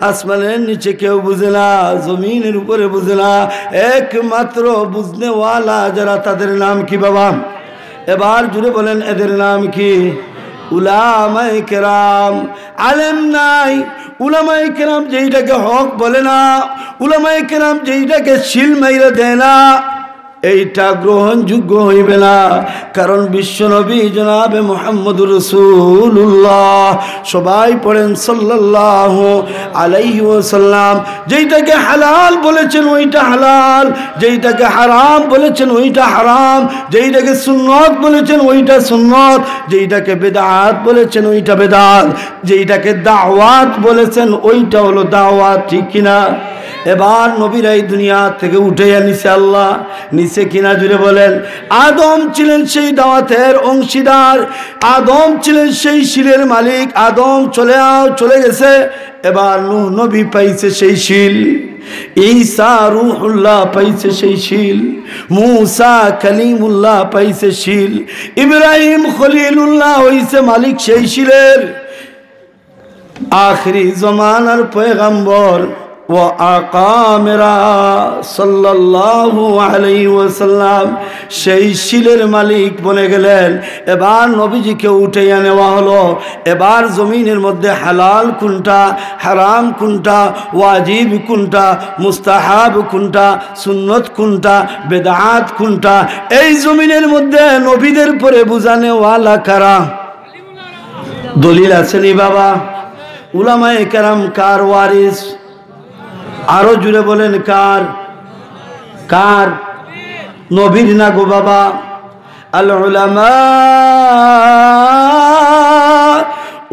আসমানের নিচে কেউ বুঝে না, জমিনের উপরে বুঝে না, একমাত্র বুঝনেওয়ালা যারা, তাদের নাম কি বাবা? এবার জুড়ে বলেন, এদের নাম কি? উলামায়ে কেরাম। আলেম নাই, উলামায়ে কেরাম যেইটাকে হক বলে না, উলামায়ে কেরাম যেইটাকে শিল মাইরা দেয় না, এইটা গ্রহণযোগ্য হইবে না। কারণ বিশ্বনবী জনাবে মুহাম্মদুর রাসূলুল্লাহ সবাই পড়েন সাল্লাল্লাহু আলাইহি ওয়াসাল্লাম। যেইটাকে হালাল বলেছেন ওইটা হালাল, যেইটাকে হারাম বলেছেন ওইটা হারাম, যেইটাকে সুন্নত বলেছেন ওইটা সুন্নত, যেইটাকে বেদাত বলেছেন ওইটা বেদাত, যেইটাকে দাওয়াত বলেছেন ওইটা হলো দাওয়াত। ঠিক কিনা? এবার নবীরা এই দুনিয়া থেকে উঠে নিছে আল্লাহ, নিচে কিনা জুড়ে বলেন। আদম ছিলেন সেই দাওয়াতের অংশীদার, আদম ছিলেন সেই শিলের মালিক। আদম চলে গেছে, এবার নূহ নবী পাইছে সেই শিল, ঈসা রূহুল্লাহ পাইছে সেই শিল, মূসা কালিমুল্লাহ পাইছে শিল, ইব্রাহিম খলিলুল্লাহ হইছে মালিক সেই শিলের। আখিরি জমানার পয়গম্বর ও আকা মেরা সাল্লাল্লাহু আলাইহি ওয়াসাল্লাম সেই শিলের মালিক বনে গেলেন। এবার নবীজিকে উঠে নেওয়া হলো। এবার জমিনের মধ্যে হালাল কোনটা, হারাম কোনটা, ওয়াজিব কোনটা, মুস্তাহাব কোনটা, সুন্নত কোনটা, বেদাত কোনটা, এই জমিনের মধ্যে নবীদের পরে বুঝানে ওয়ালা কারা? দলিল আছেনি বাবা? উলামায়ে কেরাম কার ওয়ারিস? আরো জুড়ে বলেন কার? কার? নবীর না গো বাবা। আল উলামা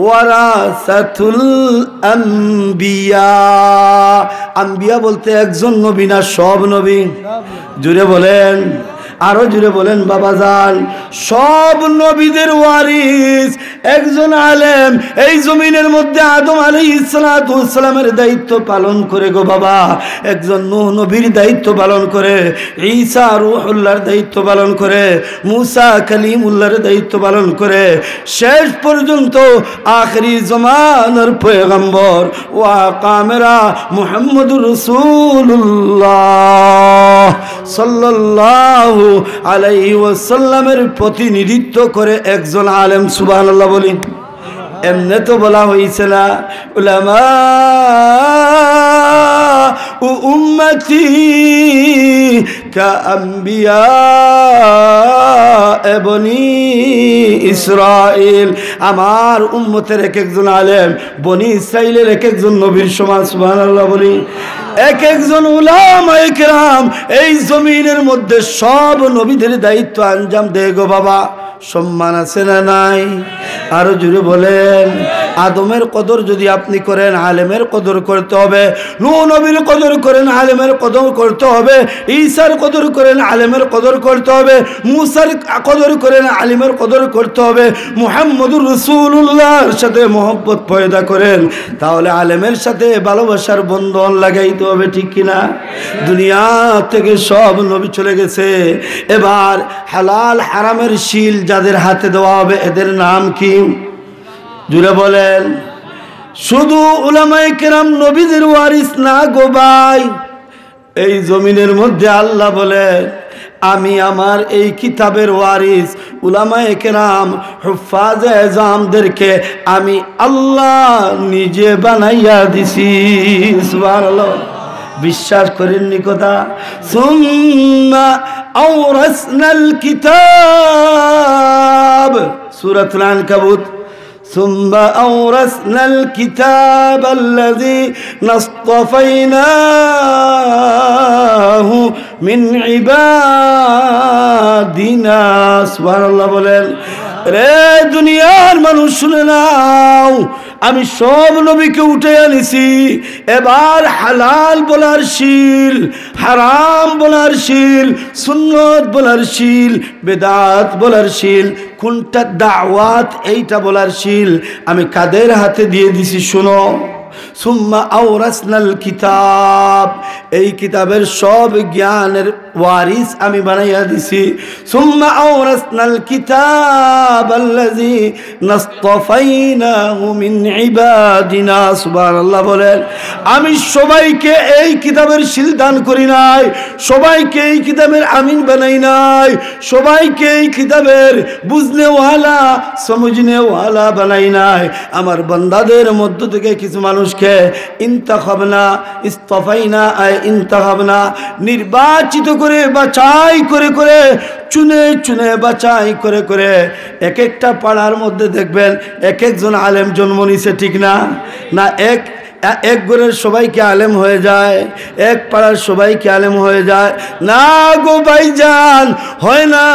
ওয়ারাসাতুল আম্বিয়া। আম্বিয়া বলতে একজন নবী না, সব নবী। জুড়ে বলেন, আরো জুড়ে বলেন বাবাজান। সব নবীদের ওয়ারিস একজন আলেম এই জমিনের মধ্যে আদম আলাইহিস সালামের দায়িত্ব পালন করে গো বাবা, একজন নূহ নবীর দায়িত্ব পালন করে, ঈসা রূহুল্লাহর দায়িত্ব পালন করে, মূসা কালিমুল্লাহর দায়িত্ব পালন করে, শেষ পর্যন্ত আখিরি জমানার পয়গম্বর ও আকা মেরা মুহাম্মদুর রাসূলুল্লাহ সাল্লাল্লাহু আলাইহি ওয়াসাল্লামের প্রতিনিধিত্ব করে একজন আলেম। সুবহানাল্লাহ বলি। এমনে তো বলা হয়েছে না উলামা উম্মতি কা আম্বিয়া বনি ইসরাইল। আমার উম্মতের এক একজন আলেম বনি ইসরাইলের এক একজন নবীর সমান। সুবহানাল্লাহ বলি। এক একজন উলামায়ে কেরাম এই জমিনের মধ্যে সব নবীদের দায়িত্ব আঞ্জাম দেয় গো বাবা। সম্মান আছে না নাই? আরো জুড়ে বলেন। আদমের কদর যদি আপনি করেন, আলেমের কদর করতে হবে। নূহ নবীর কদর করেন, আলেমের কদর করতে হবে। ঈসার কদর করেন, আলেমের কদর করতে হবে। মূসার কদর করেন, আলেমের কদর করতে হবে। মুহাম্মদুর রাসূলুল্লাহর সাথে মহব্বত পয়দা করেন, তাহলে আলেমের সাথে ভালোবাসার বন্ধন লাগাইতে হবে। ঠিক কিনা? দুনিয়া থেকে সব নবী চলে গেছে, এবার হালাল হারামের শিল যাদের হাতে দেওয়া হবে এদের নাম কি? জুড়ে বলেন। শুধু উলামায়ে কেরাম নবীদের ওয়ারিস না গো ভাই। এই জমিনের মধ্যে আল্লাহ বলে আমি আমার এই কিতাবের ওয়ারিস উলামায়ে কেরাম হুফাজে আযমদেরকে আমি আল্লাহ নিজে বানাইয়া দিছি। সুবহানাল্লাহ। বিশ্বাস করেননি কথা? সুম্মা আওরাসনাল কিতাব, সূরাতুল আনকাবুত। সুম্মা আওরাসনাল কিতাব আল্লাযী নাসতাফাইনাহু মিন ইবাদিনা। সুবহানাল্লাহ বলেন। রে দুনিয়ার মানুষ শুনে নাও, আমি সব নবীকে উঠে আনিছি। এবার হালাল বলার শিল, হারাম বলার শিল, সুন্নত বলার শিল, বেদাত বলার শিল, কোনটা দাওয়াত এইটা বলার শিল আমি কাদের হাতে দিয়ে দিছি শুনো। সুম্মা আওরাসনাল কিতাব, এই কিতাবের সব জ্ঞানের ওয়ারিস আমি বানাইয়া দিছি। সুম্মা আওরাসনাল কিতাব আল্লাযী নাসতাফাইনাহু মিন ইবাদিনা। সুবহানাল্লাহ বলেন। আমি সবাইকে এই কিতাবের শিল দান করি নাই, সবাইকে এই কিতাবের আমিন বানাই নাই, সবাইকে এই কিতাবের বুঝনেওয়ালা সমঝনেওয়ালা বানাই নাই। আমার বান্দাদের মধ্য থেকে কিছু মানুষকে ইন্তাখাবনা ইস্তফাইনা ইন্তাখাবনা নির্বাচিত করে বাছাই করে করে চুনে চুনে বাছাই করে করে এক একটা পাড়ার মধ্যে দেখবেন এক একজন আলেম জন্ম নিছে, ঠিক না? না এক ঘরের সবাইকে আলেম হয়ে যায়, এক পাড়ার সবাইকে আলেম হয়ে যায় না গো ভাইজান, হয় না।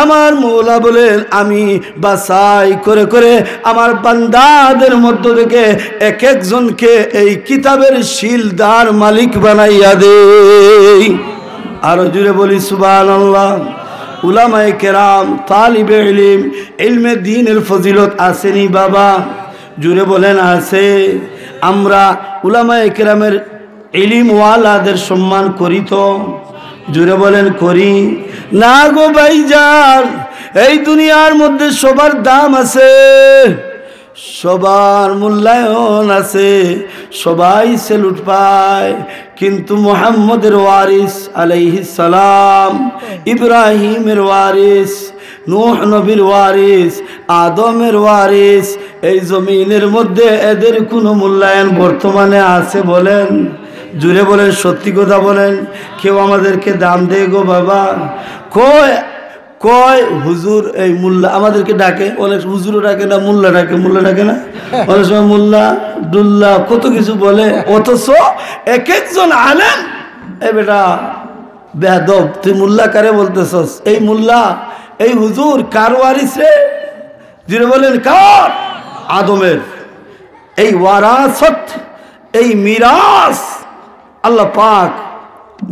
আমার মৌলা বলেন আমি বাছাই করে করে আমার বান্দাদের মধ্য থেকে এক একজনকে এই কিতাবের শিলদার মালিক বানাইয়া দেই। আরো জুড়ে বলি সুবহানাল্লাহ। উলামায়ে কেরাম, তালিবে ইলম, ইলমে দ্বীনের ফজিলত আসেনি বাবা? জুড়ে বলেন আছে। আমরা উলামায়ে কেরামের ইলমওয়ালাদের সম্মান করি তো? জুড়ে বলেন করি না গো ভাইজান। এই দুনিয়ার মধ্যে সবার দাম আছে, সবার মূল্যায়ন আছে, সবাই সেলুট পায়, কিন্তু মুহাম্মদের ওয়ারিস আলাইহিস সালাম, ইব্রাহিমের ওয়ারিস, নূহ নবীর ওয়ারিস, আদমের ওয়ারিস, এই জমিনের মধ্যে এদের কোনো মূল্যায়ন বর্তমানে আছে বলেন? জুড়ে বলেন, সত্যি কথা বলেন। কেউ আমাদেরকে দাম দেয় গো বাবা? কয় হুজুর এই মোল্লা আমাদেরকে ডাকে, অনেক হুজুরও ডাকে না, মোল্লা ডাকে, মোল্লা ডাকে না, অনেক সময় মোল্লা ডুল্লা কত কিছু বলে, অথচ এক একজন আলেম এ বেটা বেয়াদব, তুই মোল্লা কারে বলতেছস? এই মোল্লা এই হুজুর কার ওয়ারিস রে? যিনি বলেন কার? আদমের। এই ওয়ারাসত, এই মিরাস আল্লাহ পাক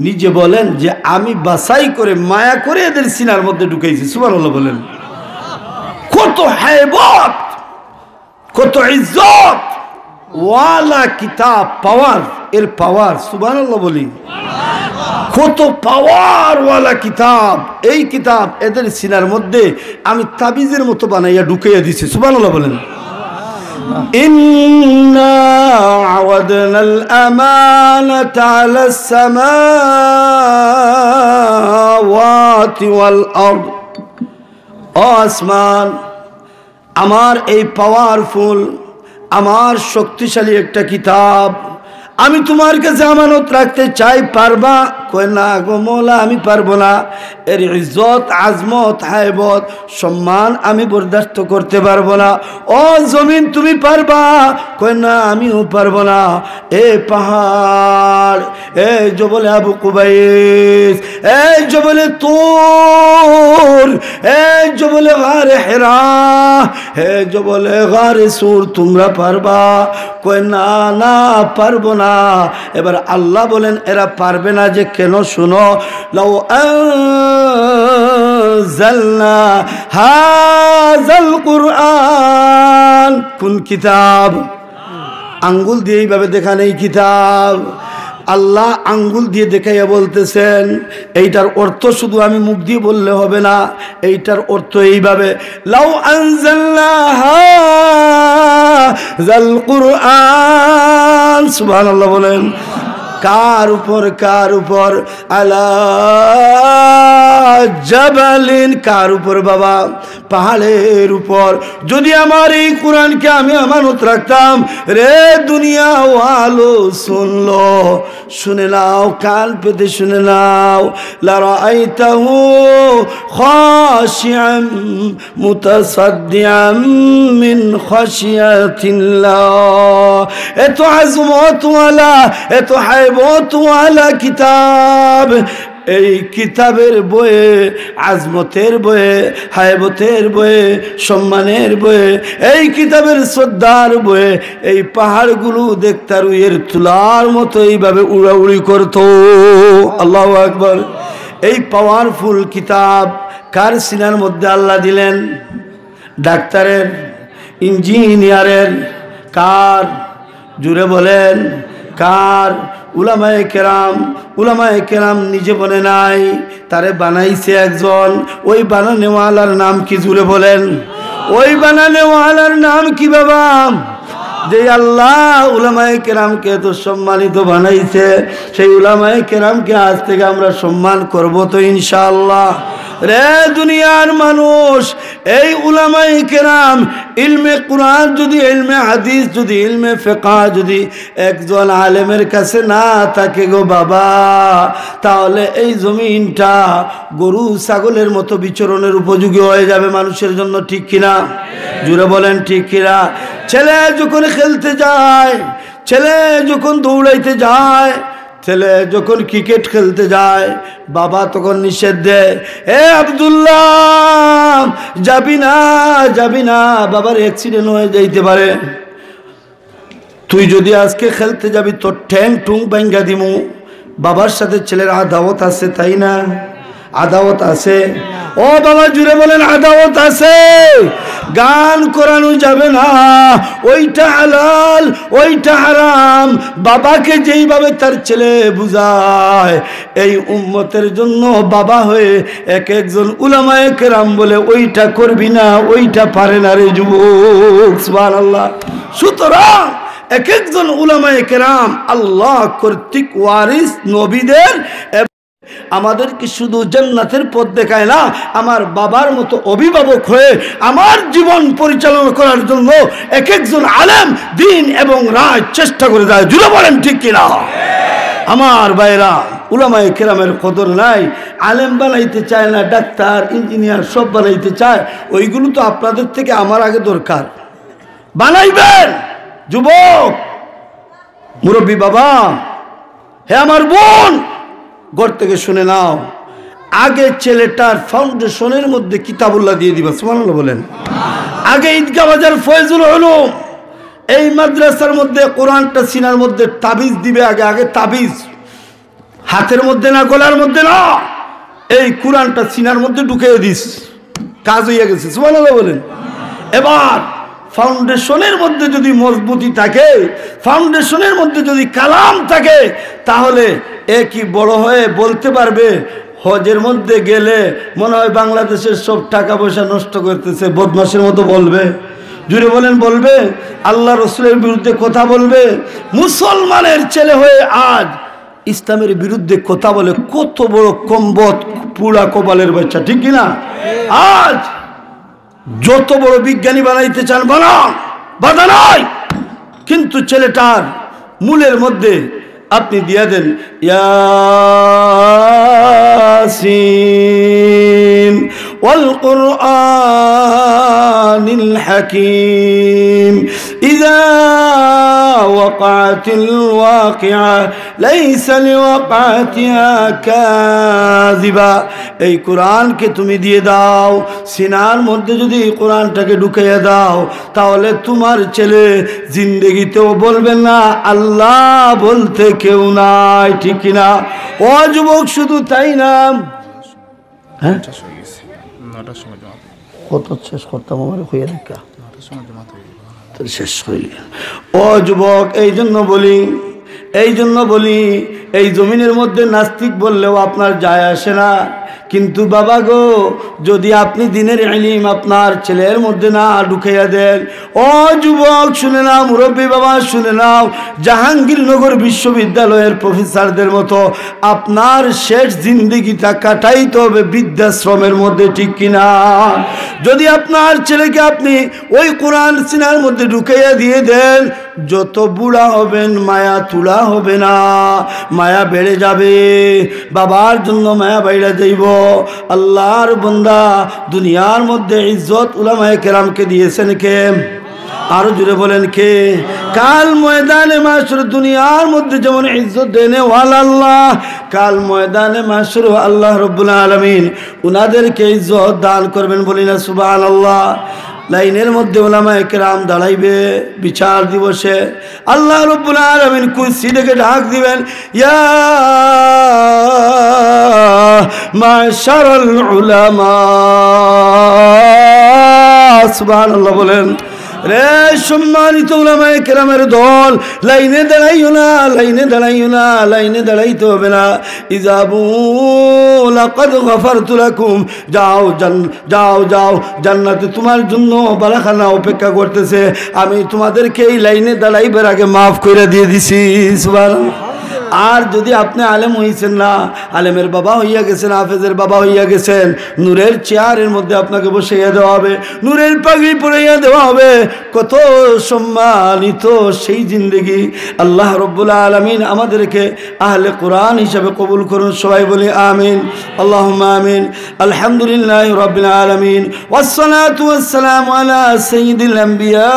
নিজে বলেন যে আমি বাছাই করে মায়া করে এদের সিনার মধ্যে ঢুকাইছি। সুবহানাল্লাহ বলেন। কত হায়বত, কত ইজ্জত ওয়ালা কিতাব, পাওয়ার, এর পাওয়ার। সুবহানাল্লাহ বলি। কত পাওয়ার ওয়ালা কিতাব, এই কিতাব এদের সিনার মধ্যে আমি তাবিজের মতো বানাইয়া ঢুকাইয়া দিছি। সুবহানাল্লাহ বলেন। إنا عرضنا الأمانة على السماوات والأرض। ও আসমান, আমার এই পাওয়ারফুল, আমার শক্তিশালী একটা কিতাব আমি তোমার কাছে আমানত রাখতে চাই, পারবা? কয় না গো মৌলা আমি পারবো না, এর ইজ্জত আজমত হায়বত সম্মান আমি বরদাস্ত করতে পারবো না। ও জমিন তুমি পারবা? কয় না আমিও পারবো না। এ পাহাড়, এ জবলে আবু কুবাইস, এই জবলে তুর, এই জবলে গারে হেরা, হে জবলে গারে সুর, তোমরা পারবা? কয় না না পারবো না। এবার আল্লাহ বলেন এরা পারবে না যে কেন? শুনো, লাউ আনজালনা হাযাল কুরআন, কোন কিতাব? আঙ্গুল দিয়ে এইভাবে দেখা নেই কিতাব, আল্লাহ আঙ্গুল দিয়ে দেখাইয়া বলতেছেন। এইটার অর্থ শুধু আমি মুখ দিয়ে বললে হবে না, এইটার অর্থ এইভাবে, লাউ আনজালনা হাযাল কুরআন, সুবহানাল্লাহ বলেন। কার উপর? কার উপর? আলা জাবালিন, কার উপর বাবা? পাহাড়ের উপর। যদি আমার এই কোরআনকে আমি আমানত রাখতাম, রে দুনিয়া ওয়ালো শুনলো, শুনে নাও, কান পেতে শুনে নাও, লা রাআইতাহু খাশিআন মুতাসাদ্দিআন মিন খাশিয়াতিল্লাহ। এত আজমত ওয়ালা, এত হায়বত ওয়ালা কিতাব, এই কিতাবের বয়ে, আজমতের বয়ে, হায়বতের বয়ে, সম্মানের বয়ে, এই কিতাবের শ্রদ্ধার বয়ে এই পাহাড়গুলো দেখতে রুইয়ের তুলার মতো এইভাবে উড়াউড়ি করত। আল্লাহু আকবার। এই পাওয়ারফুল কিতাব কার সিনার মধ্যে আল্লাহ দিলেন? ডাক্তারের, ইঞ্জিনিয়ারের, কার? জুড়ে বলেন কার? উলামায়ে কেরাম। উলামায়ে কেরাম নিজে বলে নাই, তারে বানাইছে একজন। ওই বানানেওয়ালার নাম কি? জুড়ে বলেন। ওই বানানেওয়ালার নাম কি বাবা? যে আল্লাহ উলামায়ে কেরামকে এত সম্মানিত বানাইছে, সেই উলামায়ে কেরামকে আজ থেকে আমরা সম্মান করব তো ইনশাআল্লাহ। রে দুনিয়ার মানুষ, এই উলামায়ে কেরাম ইলমে কুরআন যদি, ইলমে হাদিস যদি, ইলমে ফিকহ যদি একজন আলেমের কাছে না থাকে গো বাবা, তাহলে এই জমিনটা গরু ছাগলের মতো বিচরণের উপযোগী হয়ে যাবে মানুষের জন্য, ঠিক কিনা? জুড়ে বলেন ঠিক কিনা? ছেলে যখন খেলতে যায়, ছেলে যখন দৌড়াইতে যায়, ছেলে যখন ক্রিকেট খেলতে যায়, বাবা তখন নিষেধ দেয়, এ আব্দুল্লাহ যাবি না, যাবি না, বাবার অ্যাক্সিডেন্ট হয়ে যাইতে পারে। তুই যদি আজকে খেলতে যাবি তোর ঠ্যাং টুং ভাঙ্গা দিমু। বাবার সাথে ছেলের আদাওয়াত আছে, তাই না? আদাওয়াত আছে। ও বাবা জুড়ে বলেন আদাওয়াত আছে। গান করানো যাবে না, ওইটা হালাল ওইটা হারাম। বাবাকে যেইভাবে তার ছেলে বুঝায়, এই উম্মতের জন্য বাবা হয়ে এক একজন উলামায়ে কেরাম বলে ওইটা করবি না, ওইটা পারে না রে যুবক। সুবহানাল্লাহ। সুতরাং এক একজন উলামায়ে কেরাম আল্লাহ কর্তৃক ওয়ারিস নবীদের আমাদেরকে শুধু জান্নাতের পথ দেখায় না, আমার বাবার মতো অভিভাবক হয়ে আমার জীবন পরিচালনা করার জন্য এক একজন আলেম দিন এবং রাত চেষ্টা করে যায়। জুড়ে বলেন ঠিক কিনা? আমার ভাইরা, উলামায়ে কেরামের কদর নাই। আলেম বানাইতে চায় না, ডাক্তার ইঞ্জিনিয়ার সব বানাইতে চায়। ওইগুলো তো আপনাদের থেকে আমার আগে দরকার। বানাইবেন যুবক, মুরব্বী বাবা, হে আমার বোন, ঘর থেকে শুনে নাও, আগে ছেলেটার ফাউন্ডেশনের মধ্যে কিতাবুল্লাহ দিয়ে দিবা। সুবহানাল্লাহ বলেন। আগে ঈদগাহ বাজার ফয়জুল উলুম এই মাদ্রাসার মধ্যে কোরআনটা সিনার মধ্যে তাবিজ দিবে। আগে আগে তাবিজ, হাতের মধ্যে না, গলার মধ্যে না, এই কোরআনটা সিনার মধ্যে ঢুকিয়ে দিস, কাজ হইয়া গেছে। সুবহানাল্লাহ বলেন। এবার ফাউন্ডেশনের মধ্যে যদি মজবুতি থাকে, ফাউন্ডেশনের মধ্যে যদি কালাম থাকে, তাহলে একই বড় হয়ে বলতে পারবে। হজের মধ্যে গেলে মনে হয় বাংলাদেশের সব টাকা পয়সা নষ্ট করতেছে, বদমাশের মতো বলবে। জুড়ে বলেন বলবে। আল্লাহ রসুলের বিরুদ্ধে কথা বলবে। মুসলমানের ছেলে হয়ে আজ ইসলামের বিরুদ্ধে কথা বলে, কত বড় কম্বত পুরা কপালের বাচ্চা, ঠিক কিনা? আজ যত বড় বিজ্ঞানী বানাইতে চান বানান, বাধা নাই, কিন্তু ছেলেটার মূলের মধ্যে আপনি দিয়ে দেন ইয়াসিন ওয়াল কুরআনিল হাকীম ইযা ওয়াকাতিল ওয়াকিআ লাইসা লিওয়াকাতিহা কাযিবা। এই কোরআনকে তুমি দিয়ে দাও, সিনার মধ্যে যদি কোরআনটাকে ঢুকিয়ে দাও, তাহলে তোমার ছেলে জিন্দেগিতেও বলবেন না আল্লাহ বলতে কেউ নাই, ঠিক কিনা? ও যুবক, শুধু তাই না, হ্যাঁ কত শেষ করতাম আমার হইয়া দেখা শেষ হইল। ও যুবক, এই জন্য বলি, এই জন্য বলি, এই জমিনের মধ্যে নাস্তিক বললেও আপনার যায় আসে না। কিন্তু বাবা গো, যদি আপনি দিনের ইলম আপনার ছেলের মধ্যে না ঢুকাইয়া দেন, ও যুবক শুনে নাও, মুরব্বী বাবা শুনে নাও, জাহাঙ্গীরনগর বিশ্ববিদ্যালয়ের প্রফেসরদের মতো আপনার শেষ জিন্দেগিটা কাটাইতে হবে বৃদ্ধাশ্রমের মধ্যে, ঠিক কিনা? যদি আপনার ছেলেকে আপনি ওই কোরআন সিনার মধ্যে ঢুকাইয়া দিয়ে দেন, যত বুড়া হবেন মায়া তুলা হবে না, মায়া বেড়ে যাবে, বাবার জন্য মায়া বাইরে যাইব। আল্লাহর বান্দা, দুনিয়ার মধ্যে ইজ্জত উলামায়ে কেরামকে দিয়েছেন কে? আরো জুড়ে বলেন কে? কাল ময়দানে মাশর দুনিয়ার মধ্যে যেমন ইজ্জত দেনে ওয়ালা আল্লাহ, কাল ময়দানে মাশর আল্লাহ রাব্বুল আলামিন উনাদেরকে ইজ্জত দান করবেন, বলি না সুবহানাল্লাহ। লাইনের মধ্যে উলামায়ে কেরাম দাঁড়াইবে বিচার দিবসে। আল্লাহ রাব্বুল আলামিন কুরসি থেকে ডাক দিবেন, ইয়া মাশারাল উলামা। সুবহানাল্লাহ বলেন। রে সম্মানিত উলামায়ে কেরামের দল, লাইনে দাঁড়াইও না, লাইনে দাঁড়াইও না, লাইনে দাঁড়াইতে হবে না। ইজাবু লাকাদ গাফারতু লাকুম, যাও যাও যাও, জান্নাতে তোমার জন্য বালাখানা অপেক্ষা করতেছে, আমি তোমাদেরকে এই লাইনে দাঁড়াইবার আগে মাফ করে দিয়ে দিছি। সুবহানাল্লাহ। আর যদি আপনি আলেম হইছেন না, আলেমের বাবা হইয়া গেছেন, হাফেজের বাবা হইয়া গেছেন, নূরের চেয়ারের মধ্যে আপনাকে বসাইয়া দেওয়া হবে, নূরের পাগড়ি পরাইয়া দেওয়া হবে, কত সম্মানিত সেই জিন্দেগি। আল্লাহ রব্বুল আলামিন আমাদেরকে আহলে কোরআন হিসাবে কবুল করুন, সবাই বলি আমিন, আল্লাহুম্মা আমিন। আলহামদুলিল্লাহি রাব্বিল আলামিন, ওয়াসসালাতু ওয়াসসালামু আলা সাইয়্যিদিল আমবিয়া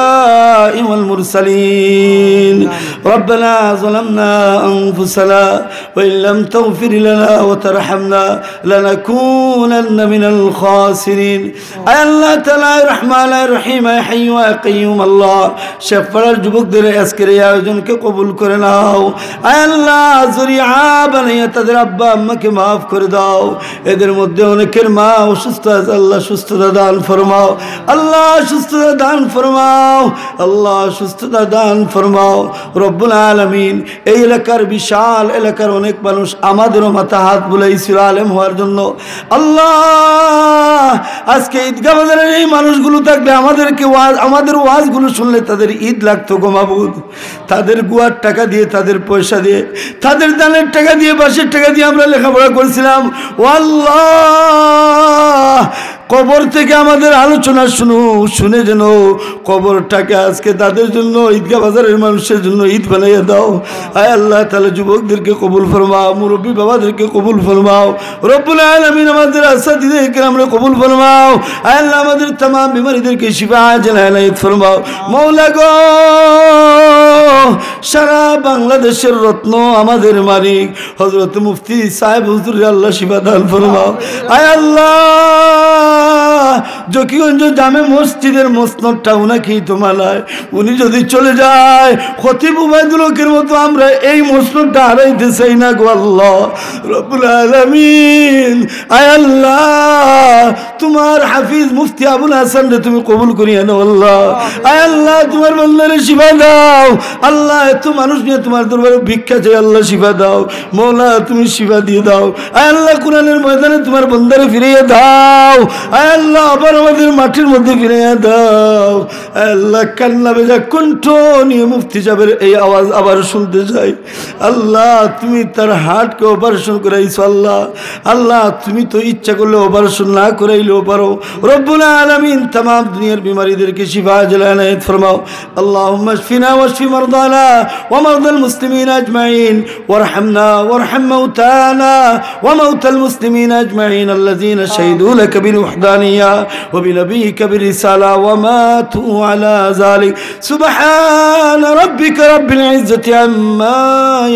ওয়াল মুরসালিন। রব্বানা যালামনা أنفسنا وإن لم تغفر لنا وترحمنا لنكونن من الخاسرين। أي الله تعالى الرحمن الرحيم يا حي يا قيوم الله شفاعর যুবকদের আজকের এই আয়োজনকে কবুল করে নাও। আয় আল্লাহ যরিয়া বানাইয়া তাদের আব্বা আম্মাকে মাফ করে দাও। এদের মধ্যে অনেকের মা অসুস্থ আছে, আল্লাহ সুস্থতা দান ফরমাও, আল্লাহ সুস্থতা দান ফরমাও, আল্লাহ সুস্থতা দান ফরমাও। রব্বুল আলামিন এই এলাকার বিশাল এলাকার অনেক মানুষ আমাদেরও মাথা হাত বুলাইছিল আলেম হওয়ার জন্য। আল্লাহ আজকে ঈদগাহ বাজারের এই মানুষগুলো থাকলে আমাদের ওয়াজগুলো শুনলে তাদের ঈদ লাগতো গো মাবুদ। তাদের গুয়ার টাকা দিয়ে, তাদের পয়সা দিয়ে, তাদের দানের টাকা দিয়ে, বাসের টাকা দিয়ে আমরা লেখাপড়া করছিলাম। ও আল্লাহ কবর থেকে আমাদের আলোচনা শুনে যেন কবরটাকে আজকে তাদের জন্য, ঈদগাহ বাজারের মানুষের জন্য ঈদ বানাইয়া দাও। আয় আল্লাহ তাহলে যুবকদেরকে কবুল ফরমাও, মুরব্বী বাবাদেরকে কবুল ফরমাও। রব্বুল আলামিন আমাদের আসাতিদেরকে আমরা কবুল ফরমাও। আয় আল্লাহ আমাদের तमाम বিমারীদেরকে শিফা আজল ইনায়াত ফরমাও। মওলা গো সারা বাংলাদেশের রত্ন আমাদের মালিক হযরত মুফতি সাহেব হুজুর আল্লাহ শিফা দান ফরমাও। আয় আল্লাহ জকিগঞ্জ জামে মসজিদের মসনদটা উনাকেই তো মালায়, উনি যদি চলে যায় খতিব উবাইদুল হকের মতো আমরা এই মসনদটা হারাইতে চাই না গো আল্লাহ রব্বুল আলামিন। আয় আল্লাহ তোমার হাফিজ মুফতি আবুল হাসান রে তুমি কবুল করিয়া নাও আল্লাহ। আয় আল্লাহ তোমার বান্দারে শিফা দাও আল্লাহ। এত মানুষ নিয়ে তোমার দরবারে ভিক্ষা চাই আল্লাহ, শিফা দাও মওলা, তুমি শিফা দিয়ে দাও। আয় আল্লাহ কোরআনের ময়দানে তোমার বান্দারে ফিরিয়ে দাও। আয় আল্লাহ আবার আমাদের মাটির মধ্যে ফিরিয়ে দাও। আয় আল্লাহ কান্না বেজা কণ্ঠ নিয়ে মুফতি সাহেবের এই আওয়াজ আবার শুনতে চাই। আল্লাহ তুমি তার হার্টকে অপারেশন করাইছো আল্লাহ, আল্লাহ তুমি তো ইচ্ছা করলে অপারেশন না করাইলেও পারো। রব্বুল আলামিন तमाम দুনিয়ার বিমারীদেরকে শিফা আজল ইনায়াত ফরমাও। আল্লাহুম্মা শফিনা ওয়াশফি মারদানা ওয়া মারদাল মুসলিমিন আজমাইন ওয়ারহামনা ওয়ারহাম মাউতানা ওয়া মাউতাল মুসলিমিন আজমাইন আল্লাযীনা শাহিদু লাকা বিল ওয়াহদানিয়্যা ওয়া বিনবিয়িকা বিরিসালা ওয়া মাতু আলা যালিক। সুবহানা রাব্বিকা রাব্বিল ইজ্জাতি আম্মা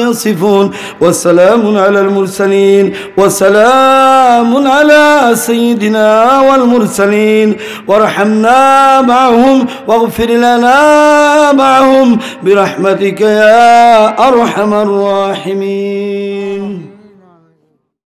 ইয়াসিফুন ওয়া সালামুন আলাল মুরসালিন ওয়া সালামুন আলা সাইয়্যিদিনা ওয়াল মুরসালিন ওয়ারহামনা মা'হুম ওয়াগফির লানা মা'হুম বিরহমাতিকা ইয়া আরহামার রাহিমিন।